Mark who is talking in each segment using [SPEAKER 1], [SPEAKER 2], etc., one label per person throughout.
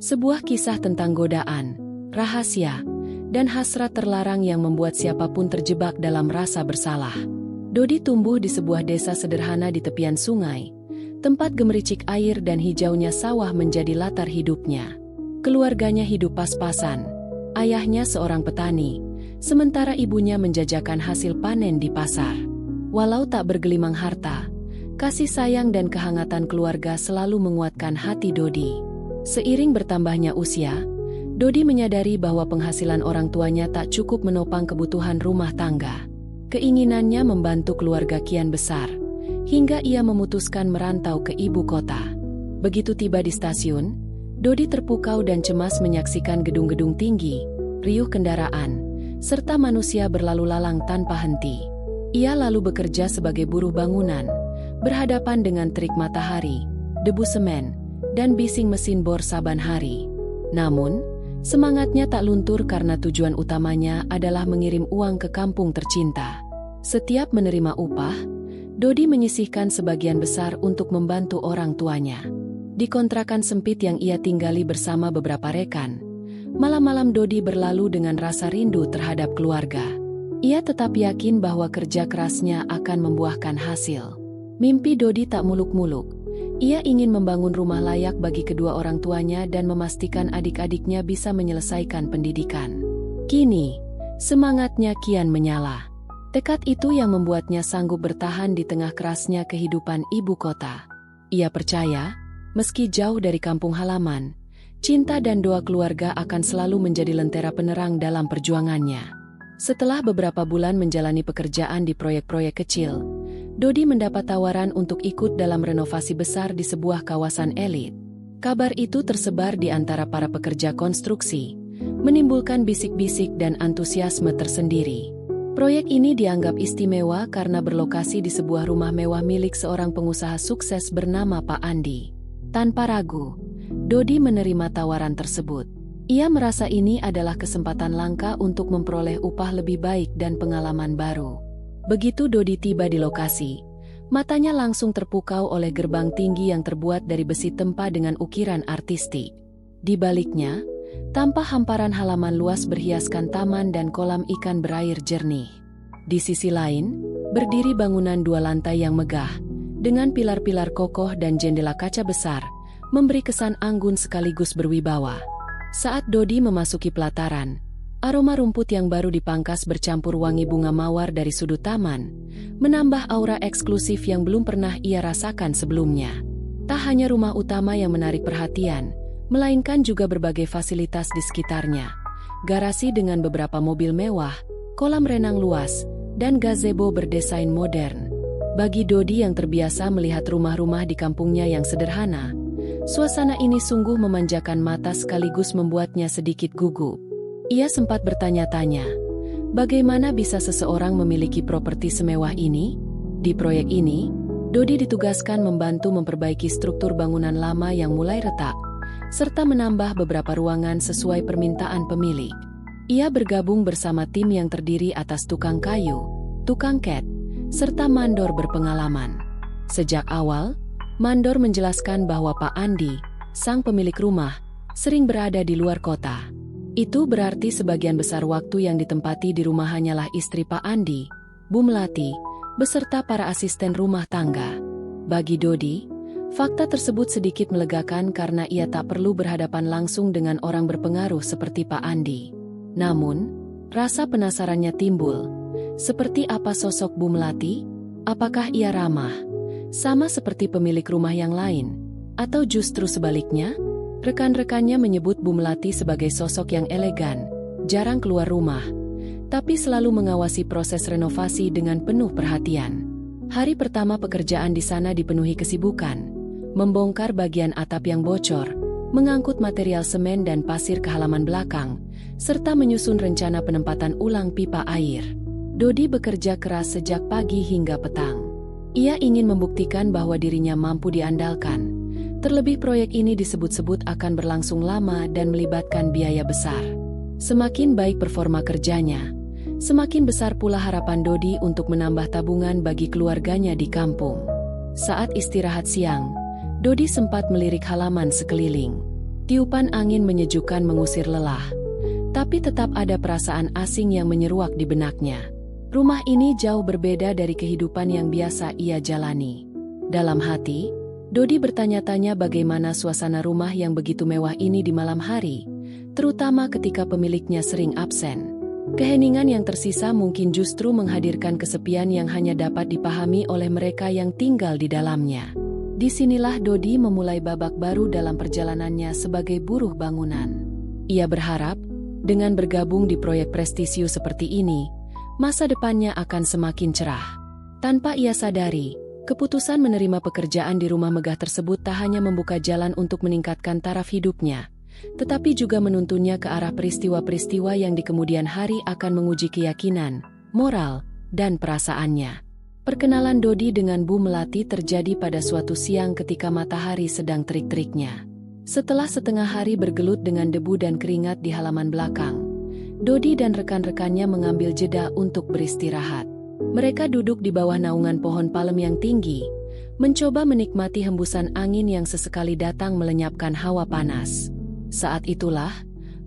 [SPEAKER 1] Sebuah kisah tentang godaan, rahasia, dan hasrat terlarang yang membuat siapapun terjebak dalam rasa bersalah. Dodi tumbuh di sebuah desa sederhana di tepian sungai, tempat gemericik air dan hijaunya sawah menjadi latar hidupnya. Keluarganya hidup pas-pasan. Ayahnya seorang petani, sementara ibunya menjajakan hasil panen di pasar. Walau tak bergelimang harta, kasih sayang dan kehangatan keluarga selalu menguatkan hati Dodi. Seiring bertambahnya usia, Dodi menyadari bahwa penghasilan orang tuanya tak cukup menopang kebutuhan rumah tangga. Keinginannya membantu keluarga kian besar, hingga ia memutuskan merantau ke ibu kota. Begitu tiba di stasiun, Dodi terpukau dan cemas menyaksikan gedung-gedung tinggi, riuh kendaraan, serta manusia berlalu lalang tanpa henti. Ia lalu bekerja sebagai buruh bangunan, berhadapan dengan terik matahari, debu semen, dan bising mesin bor saban hari. Namun, semangatnya tak luntur karena tujuan utamanya adalah mengirim uang ke kampung tercinta. Setiap menerima upah, Dodi menyisihkan sebagian besar untuk membantu orang tuanya. Di kontrakan sempit yang ia tinggali bersama beberapa rekan, malam-malam Dodi berlalu dengan rasa rindu terhadap keluarga. Ia tetap yakin bahwa kerja kerasnya akan membuahkan hasil. Mimpi Dodi tak muluk-muluk. Ia ingin membangun rumah layak bagi kedua orang tuanya dan memastikan adik-adiknya bisa menyelesaikan pendidikan. Kini, semangatnya kian menyala. Tekad itu yang membuatnya sanggup bertahan di tengah kerasnya kehidupan ibu kota. Ia percaya, meski jauh dari kampung halaman, cinta dan doa keluarga akan selalu menjadi lentera penerang dalam perjuangannya. Setelah beberapa bulan menjalani pekerjaan di proyek-proyek kecil, Dodi mendapat tawaran untuk ikut dalam renovasi besar di sebuah kawasan elit. Kabar itu tersebar di antara para pekerja konstruksi, menimbulkan bisik-bisik dan antusiasme tersendiri. Proyek ini dianggap istimewa karena berlokasi di sebuah rumah mewah milik seorang pengusaha sukses bernama Pak Andi. Tanpa ragu, Dodi menerima tawaran tersebut. Ia merasa ini adalah kesempatan langka untuk memperoleh upah lebih baik dan pengalaman baru. Begitu Dodi tiba di lokasi, matanya langsung terpukau oleh gerbang tinggi yang terbuat dari besi tempa dengan ukiran artistik. Di baliknya, tampak hamparan halaman luas berhiaskan taman dan kolam ikan berair jernih. Di sisi lain, berdiri bangunan dua lantai yang megah, dengan pilar-pilar kokoh dan jendela kaca besar, memberi kesan anggun sekaligus berwibawa. Saat Dodi memasuki pelataran, aroma rumput yang baru dipangkas bercampur wangi bunga mawar dari sudut taman, menambah aura eksklusif yang belum pernah ia rasakan sebelumnya. Tak hanya rumah utama yang menarik perhatian, melainkan juga berbagai fasilitas di sekitarnya. Garasi dengan beberapa mobil mewah, kolam renang luas, dan gazebo berdesain modern. Bagi Dodi yang terbiasa melihat rumah-rumah di kampungnya yang sederhana, suasana ini sungguh memanjakan mata sekaligus membuatnya sedikit gugup. Ia sempat bertanya-tanya, bagaimana bisa seseorang memiliki properti semewah ini? Di proyek ini, Dodi ditugaskan membantu memperbaiki struktur bangunan lama yang mulai retak, serta menambah beberapa ruangan sesuai permintaan pemilik. Ia bergabung bersama tim yang terdiri atas tukang kayu, tukang cat, serta mandor berpengalaman. Sejak awal, mandor menjelaskan bahwa Pak Andi, sang pemilik rumah, sering berada di luar kota. Itu berarti sebagian besar waktu yang ditempati di rumah hanyalah istri Pak Andi, Bu Melati, beserta para asisten rumah tangga. Bagi Dodi, fakta tersebut sedikit melegakan karena ia tak perlu berhadapan langsung dengan orang berpengaruh seperti Pak Andi. Namun, rasa penasarannya timbul. Seperti apa sosok Bu Melati? Apakah ia ramah, sama seperti pemilik rumah yang lain? Atau justru sebaliknya? Rekan-rekannya menyebut Bu Melati sebagai sosok yang elegan, jarang keluar rumah, tapi selalu mengawasi proses renovasi dengan penuh perhatian. Hari pertama pekerjaan di sana dipenuhi kesibukan, membongkar bagian atap yang bocor, mengangkut material semen dan pasir ke halaman belakang, serta menyusun rencana penempatan ulang pipa air. Dodi bekerja keras sejak pagi hingga petang. Ia ingin membuktikan bahwa dirinya mampu diandalkan. Terlebih proyek ini disebut-sebut akan berlangsung lama dan melibatkan biaya besar. Semakin baik performa kerjanya, semakin besar pula harapan Dodi untuk menambah tabungan bagi keluarganya di kampung. Saat istirahat siang, Dodi sempat melirik halaman sekeliling. Tiupan angin menyejukkan mengusir lelah. Tapi tetap ada perasaan asing yang menyeruak di benaknya. Rumah ini jauh berbeda dari kehidupan yang biasa ia jalani. Dalam hati, Dodi bertanya-tanya bagaimana suasana rumah yang begitu mewah ini di malam hari, terutama ketika pemiliknya sering absen. Keheningan yang tersisa mungkin justru menghadirkan kesepian yang hanya dapat dipahami oleh mereka yang tinggal di dalamnya. Disinilah Dodi memulai babak baru dalam perjalanannya sebagai buruh bangunan. Ia berharap, dengan bergabung di proyek prestisius seperti ini, masa depannya akan semakin cerah. Tanpa ia sadari, keputusan menerima pekerjaan di rumah megah tersebut tak hanya membuka jalan untuk meningkatkan taraf hidupnya, tetapi juga menuntunnya ke arah peristiwa-peristiwa yang di kemudian hari akan menguji keyakinan, moral, dan perasaannya. Perkenalan Dodi dengan Bu Melati terjadi pada suatu siang ketika matahari sedang terik-teriknya. Setelah setengah hari bergelut dengan debu dan keringat di halaman belakang, Dodi dan rekan-rekannya mengambil jeda untuk beristirahat. Mereka duduk di bawah naungan pohon palem yang tinggi, mencoba menikmati hembusan angin yang sesekali datang melenyapkan hawa panas. Saat itulah,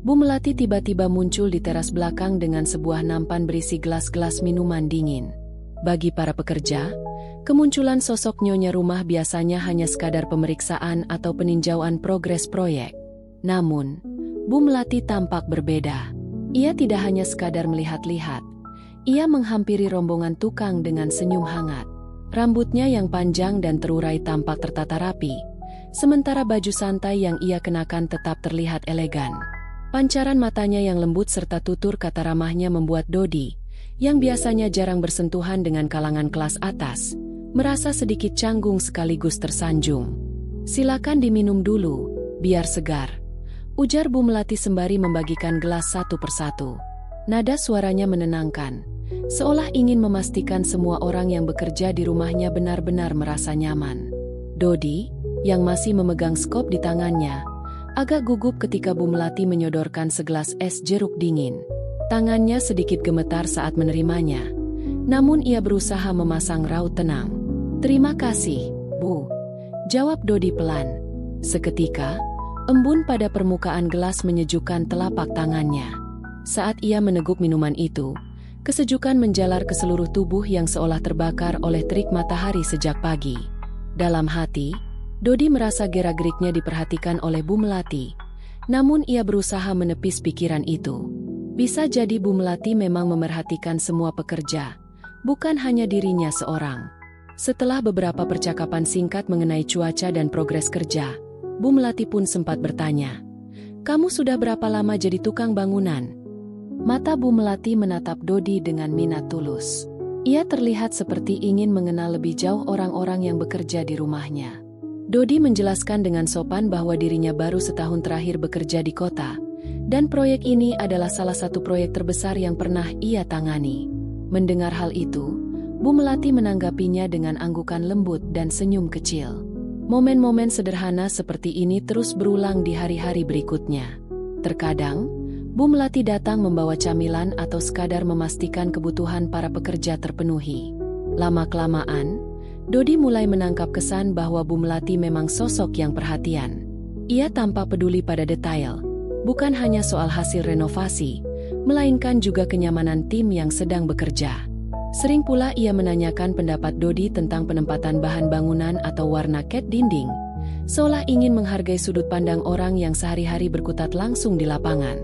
[SPEAKER 1] Bu Melati tiba-tiba muncul di teras belakang dengan sebuah nampan berisi gelas-gelas minuman dingin. Bagi para pekerja, kemunculan sosok nyonya rumah biasanya hanya sekadar pemeriksaan atau peninjauan progres proyek. Namun, Bu Melati tampak berbeda. Ia tidak hanya sekadar melihat-lihat. Ia menghampiri rombongan tukang dengan senyum hangat. Rambutnya yang panjang dan terurai tampak tertata rapi, sementara baju santai yang ia kenakan tetap terlihat elegan. Pancaran matanya yang lembut serta tutur kata ramahnya membuat Dodi, yang biasanya jarang bersentuhan dengan kalangan kelas atas, merasa sedikit canggung sekaligus tersanjung. "Silakan diminum dulu, biar segar," ujar Bu Melati sembari membagikan gelas satu persatu. Nada suaranya menenangkan, seolah ingin memastikan semua orang yang bekerja di rumahnya benar-benar merasa nyaman. Dodi, yang masih memegang skop di tangannya, agak gugup ketika Bu Melati menyodorkan segelas es jeruk dingin. Tangannya sedikit gemetar saat menerimanya, namun ia berusaha memasang raut tenang. "Terima kasih, Bu," jawab Dodi pelan. Seketika, embun pada permukaan gelas menyejukkan telapak tangannya. Saat ia meneguk minuman itu, kesejukan menjalar ke seluruh tubuh yang seolah terbakar oleh terik matahari sejak pagi. Dalam hati, Dodi merasa gerak-geriknya diperhatikan oleh Bu Melati, namun ia berusaha menepis pikiran itu. Bisa jadi Bu Melati memang memerhatikan semua pekerja, bukan hanya dirinya seorang. Setelah beberapa percakapan singkat mengenai cuaca dan progres kerja, Bu Melati pun sempat bertanya, "Kamu sudah berapa lama jadi tukang bangunan?" Mata Bu Melati menatap Dodi dengan minat tulus. Ia terlihat seperti ingin mengenal lebih jauh orang-orang yang bekerja di rumahnya. Dodi menjelaskan dengan sopan bahwa dirinya baru setahun terakhir bekerja di kota, dan proyek ini adalah salah satu proyek terbesar yang pernah ia tangani. Mendengar hal itu, Bu Melati menanggapinya dengan anggukan lembut dan senyum kecil. Momen-momen sederhana seperti ini terus berulang di hari-hari berikutnya. Terkadang, Bu Melati datang membawa camilan atau sekadar memastikan kebutuhan para pekerja terpenuhi. Lama-kelamaan, Dodi mulai menangkap kesan bahwa Bu Melati memang sosok yang perhatian. Ia tampak peduli pada detail, bukan hanya soal hasil renovasi, melainkan juga kenyamanan tim yang sedang bekerja. Sering pula ia menanyakan pendapat Dodi tentang penempatan bahan bangunan atau warna cat dinding, seolah ingin menghargai sudut pandang orang yang sehari-hari berkutat langsung di lapangan.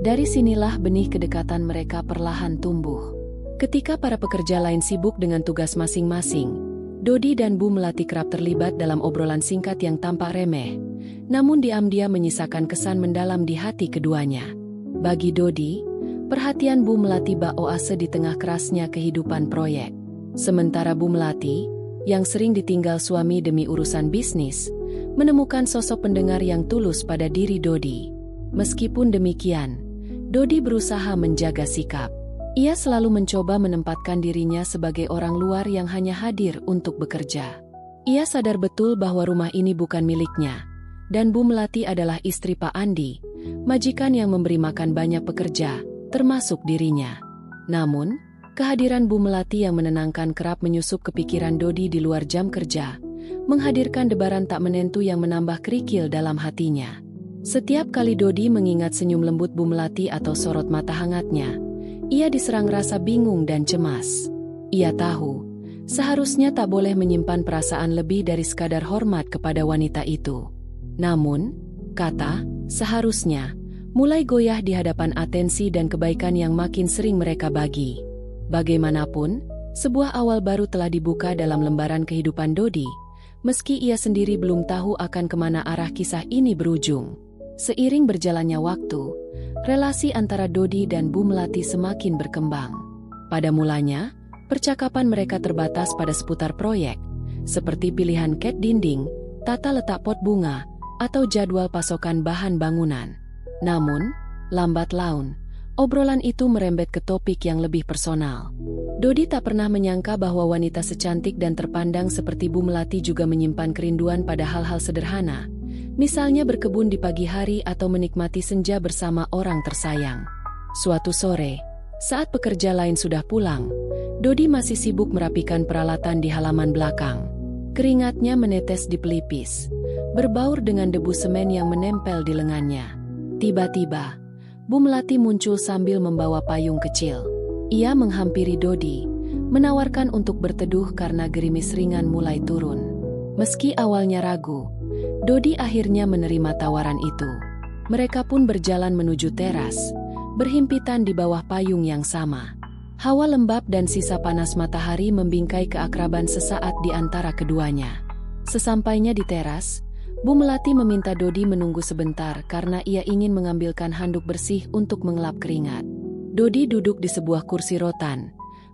[SPEAKER 1] Dari sinilah benih kedekatan mereka perlahan tumbuh. Ketika para pekerja lain sibuk dengan tugas masing-masing, Dodi dan Bu Melati kerap terlibat dalam obrolan singkat yang tampak remeh, namun diam-diam menyisakan kesan mendalam di hati keduanya. Bagi Dodi, perhatian Bu Melati bak oase di tengah kerasnya kehidupan proyek. Sementara Bu Melati, yang sering ditinggal suami demi urusan bisnis, menemukan sosok pendengar yang tulus pada diri Dodi. Meskipun demikian, Dodi berusaha menjaga sikap. Ia selalu mencoba menempatkan dirinya sebagai orang luar yang hanya hadir untuk bekerja. Ia sadar betul bahwa rumah ini bukan miliknya, dan Bu Melati adalah istri Pak Andi, majikan yang memberi makan banyak pekerja, termasuk dirinya. Namun, kehadiran Bu Melati yang menenangkan kerap menyusup ke pikiran Dodi di luar jam kerja, menghadirkan debaran tak menentu yang menambah kerikil dalam hatinya. Setiap kali Dodi mengingat senyum lembut Bu Melati atau sorot mata hangatnya, ia diserang rasa bingung dan cemas. Ia tahu, seharusnya tak boleh menyimpan perasaan lebih dari sekadar hormat kepada wanita itu. Namun, seharusnya, mulai goyah di hadapan atensi dan kebaikan yang makin sering mereka bagi. Bagaimanapun, sebuah awal baru telah dibuka dalam lembaran kehidupan Dodi, meski ia sendiri belum tahu akan kemana arah kisah ini berujung. Seiring berjalannya waktu, relasi antara Dodi dan Bu Melati semakin berkembang. Pada mulanya, percakapan mereka terbatas pada seputar proyek, seperti pilihan cat dinding, tata letak pot bunga, atau jadwal pasokan bahan bangunan. Namun, lambat laun, obrolan itu merembet ke topik yang lebih personal. Dodi tak pernah menyangka bahwa wanita secantik dan terpandang seperti Bu Melati juga menyimpan kerinduan pada hal-hal sederhana, misalnya berkebun di pagi hari atau menikmati senja bersama orang tersayang. Suatu sore, saat pekerja lain sudah pulang, Dodi masih sibuk merapikan peralatan di halaman belakang. Keringatnya menetes di pelipis, berbaur dengan debu semen yang menempel di lengannya. Tiba-tiba, Bu Melati muncul sambil membawa payung kecil. Ia menghampiri Dodi, menawarkan untuk berteduh karena gerimis ringan mulai turun. Meski awalnya ragu, Dodi akhirnya menerima tawaran itu. Mereka pun berjalan menuju teras, berhimpitan di bawah payung yang sama. Hawa lembab dan sisa panas matahari membingkai keakraban sesaat di antara keduanya. Sesampainya di teras, Bu Melati meminta Dodi menunggu sebentar karena ia ingin mengambilkan handuk bersih untuk mengelap keringat. Dodi duduk di sebuah kursi rotan,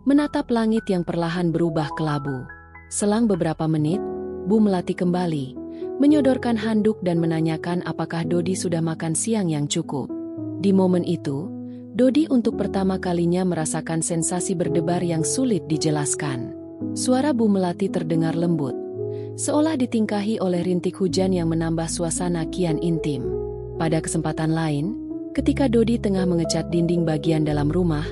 [SPEAKER 1] menatap langit yang perlahan berubah kelabu. Selang beberapa menit, Bu Melati kembali, menyodorkan handuk dan menanyakan apakah Dodi sudah makan siang yang cukup. Di momen itu, Dodi untuk pertama kalinya merasakan sensasi berdebar yang sulit dijelaskan. Suara Bu Melati terdengar lembut, seolah ditingkahi oleh rintik hujan yang menambah suasana kian intim. Pada kesempatan lain, ketika Dodi tengah mengecat dinding bagian dalam rumah,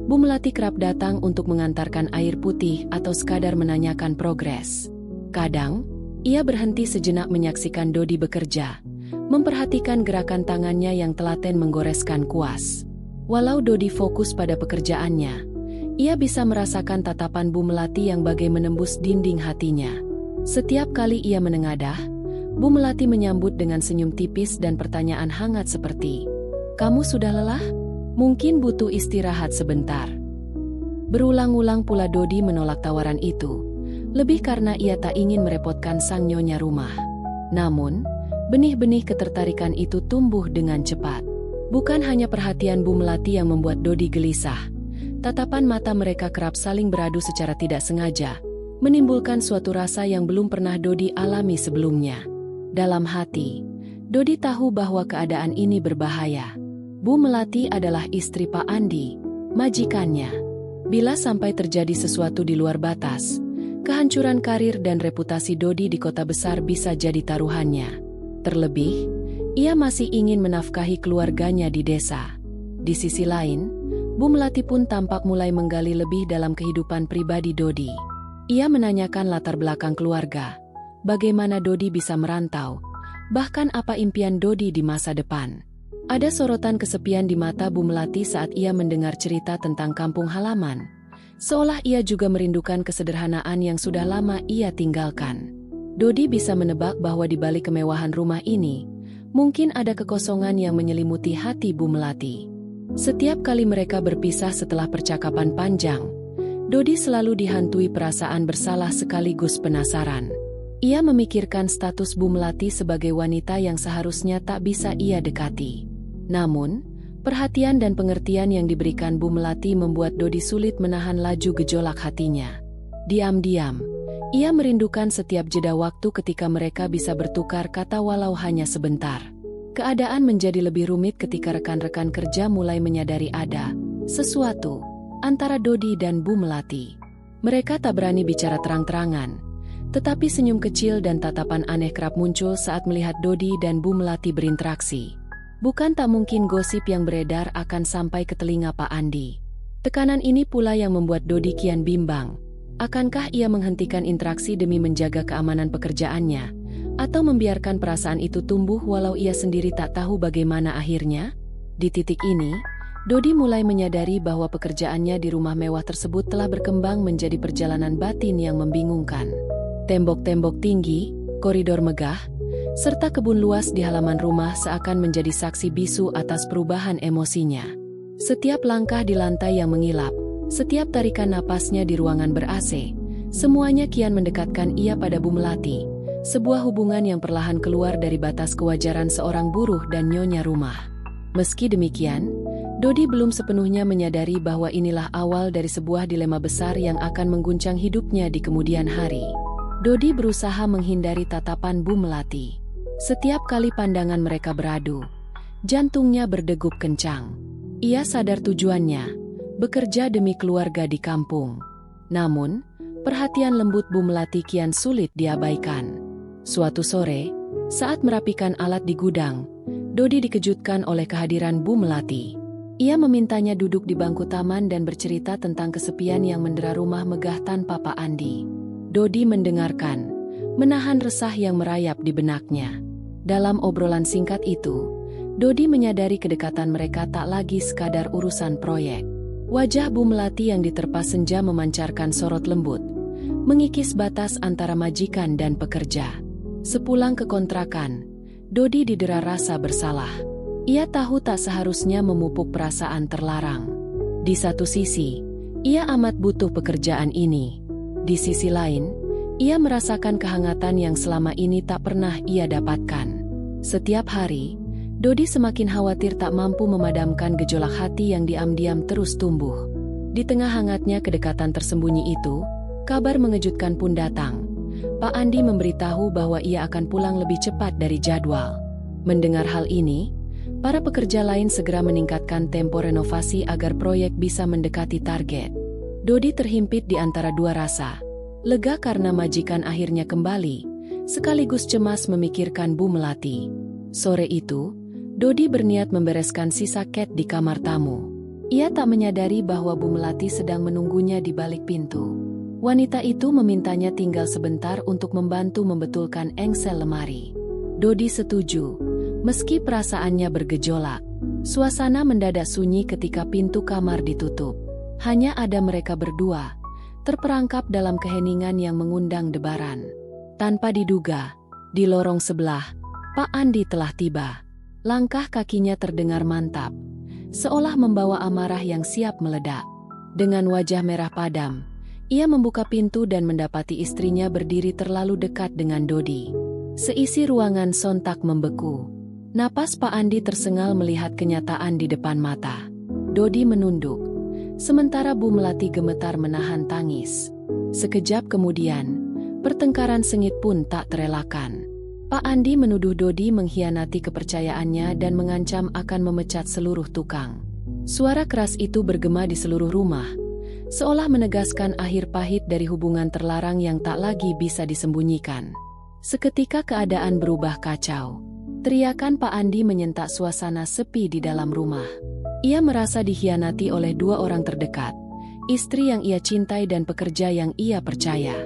[SPEAKER 1] Bu Melati kerap datang untuk mengantarkan air putih atau sekadar menanyakan progres. Kadang, ia berhenti sejenak menyaksikan Dodi bekerja, memperhatikan gerakan tangannya yang telaten menggoreskan kuas. Walau Dodi fokus pada pekerjaannya, ia bisa merasakan tatapan Bu Melati yang bagai menembus dinding hatinya. Setiap kali ia menengadah, Bu Melati menyambut dengan senyum tipis dan pertanyaan hangat seperti, "Kamu sudah lelah? Mungkin butuh istirahat sebentar." Berulang-ulang pula Dodi menolak tawaran itu, lebih karena ia tak ingin merepotkan sang nyonya rumah. Namun, benih-benih ketertarikan itu tumbuh dengan cepat. Bukan hanya perhatian Bu Melati yang membuat Dodi gelisah, tatapan mata mereka kerap saling beradu secara tidak sengaja, menimbulkan suatu rasa yang belum pernah Dodi alami sebelumnya. Dalam hati, Dodi tahu bahwa keadaan ini berbahaya. Bu Melati adalah istri Pak Andi, majikannya. Bila sampai terjadi sesuatu di luar batas, kehancuran karir dan reputasi Dodi di kota besar bisa jadi taruhannya. Terlebih, ia masih ingin menafkahi keluarganya di desa. Di sisi lain, Bu Melati pun tampak mulai menggali lebih dalam kehidupan pribadi Dodi. Ia menanyakan latar belakang keluarga, bagaimana Dodi bisa merantau, bahkan apa impian Dodi di masa depan. Ada sorotan kesepian di mata Bu Melati saat ia mendengar cerita tentang kampung halaman, seolah ia juga merindukan kesederhanaan yang sudah lama ia tinggalkan. Dodi bisa menebak bahwa di balik kemewahan rumah ini, mungkin ada kekosongan yang menyelimuti hati Bu Melati. Setiap kali mereka berpisah setelah percakapan panjang, Dodi selalu dihantui perasaan bersalah sekaligus penasaran. Ia memikirkan status Bu Melati sebagai wanita yang seharusnya tak bisa ia dekati. Namun, perhatian dan pengertian yang diberikan Bu Melati membuat Dodi sulit menahan laju gejolak hatinya. Diam-diam, ia merindukan setiap jeda waktu ketika mereka bisa bertukar kata walau hanya sebentar. Keadaan menjadi lebih rumit ketika rekan-rekan kerja mulai menyadari ada sesuatu antara Dodi dan Bu Melati. Mereka tak berani bicara terang-terangan, tetapi senyum kecil dan tatapan aneh kerap muncul saat melihat Dodi dan Bu Melati berinteraksi. Bukan tak mungkin gosip yang beredar akan sampai ke telinga Pak Andi. Tekanan ini pula yang membuat Dodi kian bimbang. Akankah ia menghentikan interaksi demi menjaga keamanan pekerjaannya, Atau membiarkan perasaan itu tumbuh walau ia sendiri tak tahu bagaimana akhirnya? Di titik ini, Dodi mulai menyadari bahwa pekerjaannya di rumah mewah tersebut telah berkembang menjadi perjalanan batin yang membingungkan. Tembok-tembok tinggi, koridor megah, serta kebun luas di halaman rumah seakan menjadi saksi bisu atas perubahan emosinya. Setiap langkah di lantai yang mengilap, setiap tarikan napasnya di ruangan ber-AC, semuanya kian mendekatkan ia pada Bu Melati. Sebuah hubungan yang perlahan keluar dari batas kewajaran seorang buruh dan nyonya rumah. Meski demikian, Dodi belum sepenuhnya menyadari bahwa inilah awal dari sebuah dilema besar yang akan mengguncang hidupnya di kemudian hari. Dodi berusaha menghindari tatapan Bu Melati. Setiap kali pandangan mereka beradu, jantungnya berdegup kencang. Ia sadar tujuannya, bekerja demi keluarga di kampung. Namun, perhatian lembut Bu Melati kian sulit diabaikan. Suatu sore, saat merapikan alat di gudang, Dodi dikejutkan oleh kehadiran Bu Melati. Ia memintanya duduk di bangku taman dan bercerita tentang kesepian yang mendera rumah megah tanpa Pak Andi. Dodi mendengarkan, menahan resah yang merayap di benaknya. Dalam obrolan singkat itu, Dodi menyadari kedekatan mereka tak lagi sekadar urusan proyek. Wajah Bu Melati yang diterpa senja memancarkan sorot lembut, mengikis batas antara majikan dan pekerja. Sepulang ke kontrakan, Dodi didera rasa bersalah. Ia tahu tak seharusnya memupuk perasaan terlarang. Di satu sisi, ia amat butuh pekerjaan ini. Di sisi lain, ia merasakan kehangatan yang selama ini tak pernah ia dapatkan. Setiap hari, Dodi semakin khawatir tak mampu memadamkan gejolak hati yang diam-diam terus tumbuh. Di tengah hangatnya kedekatan tersembunyi itu, kabar mengejutkan pun datang. Pak Andi memberitahu bahwa ia akan pulang lebih cepat dari jadwal. Mendengar hal ini, para pekerja lain segera meningkatkan tempo renovasi agar proyek bisa mendekati target. Dodi terhimpit di antara dua rasa. Lega karena majikan akhirnya kembali, sekaligus cemas memikirkan Bu Melati. Sore itu, Dodi berniat membereskan sisa cat di kamar tamu. Ia tak menyadari bahwa Bu Melati sedang menunggunya di balik pintu. Wanita itu memintanya tinggal sebentar untuk membantu membetulkan engsel lemari. Dodi setuju, meski perasaannya bergejolak. Suasana mendadak sunyi ketika pintu kamar ditutup. Hanya ada mereka berdua, terperangkap dalam keheningan yang mengundang debaran. Tanpa diduga, di lorong sebelah, Pak Andi telah tiba. Langkah kakinya terdengar mantap, seolah membawa amarah yang siap meledak. Dengan wajah merah padam, ia membuka pintu dan mendapati istrinya berdiri terlalu dekat dengan Dodi. Seisi ruangan sontak membeku. Napas Pak Andi tersengal melihat kenyataan di depan mata. Dodi menunduk, sementara Bu Melati gemetar menahan tangis. Sekejap kemudian, pertengkaran sengit pun tak terelakkan. Pak Andi menuduh Dodi mengkhianati kepercayaannya dan mengancam akan memecat seluruh tukang. Suara keras itu bergema di seluruh rumah, seolah menegaskan akhir pahit dari hubungan terlarang yang tak lagi bisa disembunyikan. Seketika keadaan berubah kacau. Teriakan Pak Andi menyentak suasana sepi di dalam rumah. Ia merasa dikhianati oleh dua orang terdekat, istri yang ia cintai dan pekerja yang ia percaya.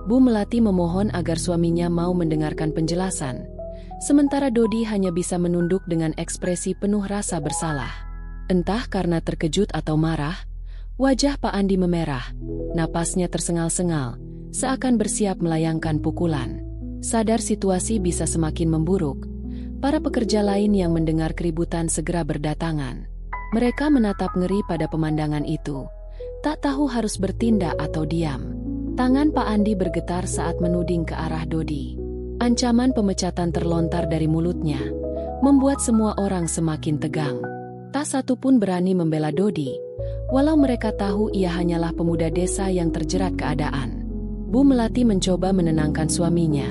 [SPEAKER 1] Bu Melati memohon agar suaminya mau mendengarkan penjelasan, sementara Dodi hanya bisa menunduk dengan ekspresi penuh rasa bersalah. Entah karena terkejut atau marah, wajah Pak Andi memerah, napasnya tersengal-sengal, seakan bersiap melayangkan pukulan. Sadar situasi bisa semakin memburuk, para pekerja lain yang mendengar keributan segera berdatangan. Mereka menatap ngeri pada pemandangan itu, tak tahu harus bertindak atau diam. Tangan Pak Andi bergetar saat menuding ke arah Dodi. Ancaman pemecatan terlontar dari mulutnya, membuat semua orang semakin tegang. Tak satu pun berani membela Dodi, walau mereka tahu ia hanyalah pemuda desa yang terjerat keadaan. Bu Melati mencoba menenangkan suaminya,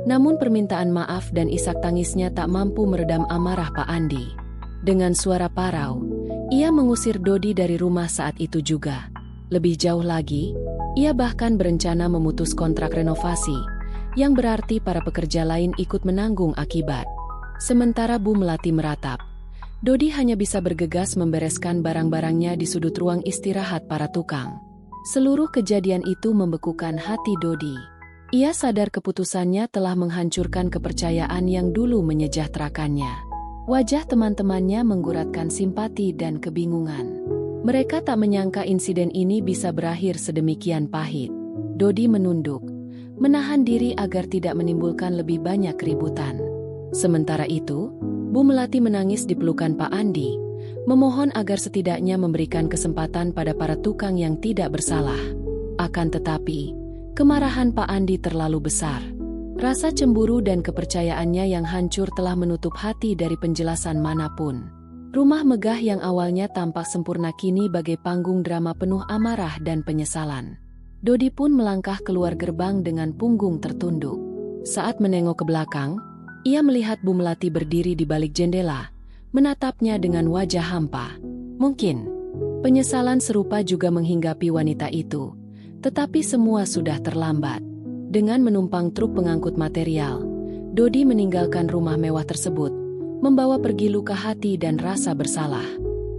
[SPEAKER 1] namun permintaan maaf dan isak tangisnya tak mampu meredam amarah Pak Andi. Dengan suara parau, ia mengusir Dodi dari rumah saat itu juga. Lebih jauh lagi, ia bahkan berencana memutus kontrak renovasi, yang berarti para pekerja lain ikut menanggung akibat. Sementara Bu Melati meratap, Dodi hanya bisa bergegas membereskan barang-barangnya di sudut ruang istirahat para tukang. Seluruh kejadian itu membekukan hati Dodi. Ia sadar keputusannya telah menghancurkan kepercayaan yang dulu menyejahterakannya. Wajah teman-temannya mengguratkan simpati dan kebingungan. Mereka tak menyangka insiden ini bisa berakhir sedemikian pahit. Dodi menunduk, menahan diri agar tidak menimbulkan lebih banyak keributan. Sementara itu, Bu Melati menangis di pelukan Pak Andi, memohon agar setidaknya memberikan kesempatan pada para tukang yang tidak bersalah. Akan tetapi, kemarahan Pak Andi terlalu besar. Rasa cemburu dan kepercayaannya yang hancur telah menutup hati dari penjelasan manapun. Rumah megah yang awalnya tampak sempurna kini bagai panggung drama penuh amarah dan penyesalan. Dodi pun melangkah keluar gerbang dengan punggung tertunduk. Saat menengok ke belakang, ia melihat Bu Melati berdiri di balik jendela, menatapnya dengan wajah hampa. Mungkin penyesalan serupa juga menghinggapi wanita itu, tetapi semua sudah terlambat. Dengan menumpang truk pengangkut material, Dodi meninggalkan rumah mewah tersebut, membawa pergi luka hati dan rasa bersalah.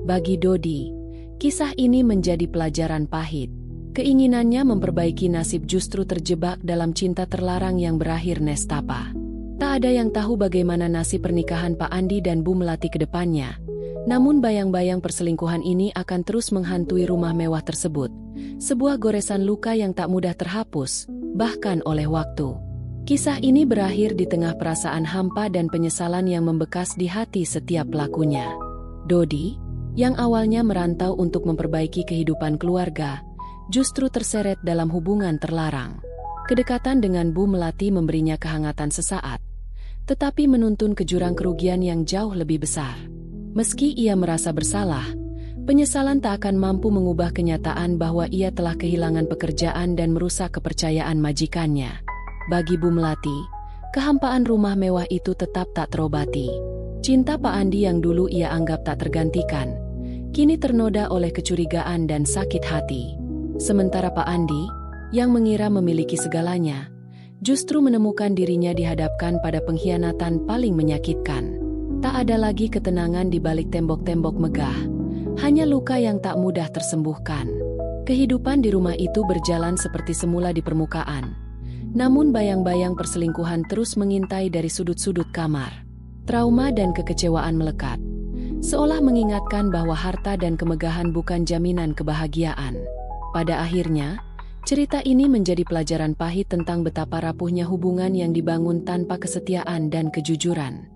[SPEAKER 1] Bagi Dodi, kisah ini menjadi pelajaran pahit. Keinginannya memperbaiki nasib justru terjebak dalam cinta terlarang yang berakhir nestapa. Tak ada yang tahu bagaimana nasib pernikahan Pak Andi dan Bu Melati ke depannya. Namun bayang-bayang perselingkuhan ini akan terus menghantui rumah mewah tersebut. Sebuah goresan luka yang tak mudah terhapus, bahkan oleh waktu. Kisah ini berakhir di tengah perasaan hampa dan penyesalan yang membekas di hati setiap pelakunya. Dodi, yang awalnya merantau untuk memperbaiki kehidupan keluarga, justru terseret dalam hubungan terlarang. Kedekatan dengan Bu Melati memberinya kehangatan sesaat, tetapi menuntun ke jurang kerugian yang jauh lebih besar. Meski ia merasa bersalah, penyesalan tak akan mampu mengubah kenyataan bahwa ia telah kehilangan pekerjaan dan merusak kepercayaan majikannya. Bagi Bu Melati, kehampaan rumah mewah itu tetap tak terobati. Cinta Pak Andi yang dulu ia anggap tak tergantikan, kini ternoda oleh kecurigaan dan sakit hati. Sementara Pak Andi, yang mengira memiliki segalanya, justru menemukan dirinya dihadapkan pada pengkhianatan paling menyakitkan. Tak ada lagi ketenangan di balik tembok-tembok megah, hanya luka yang tak mudah tersembuhkan. Kehidupan di rumah itu berjalan seperti semula di permukaan, namun bayang-bayang perselingkuhan terus mengintai dari sudut-sudut kamar. Trauma dan kekecewaan melekat, seolah mengingatkan bahwa harta dan kemegahan bukan jaminan kebahagiaan. Pada akhirnya, cerita ini menjadi pelajaran pahit tentang betapa rapuhnya hubungan yang dibangun tanpa kesetiaan dan kejujuran.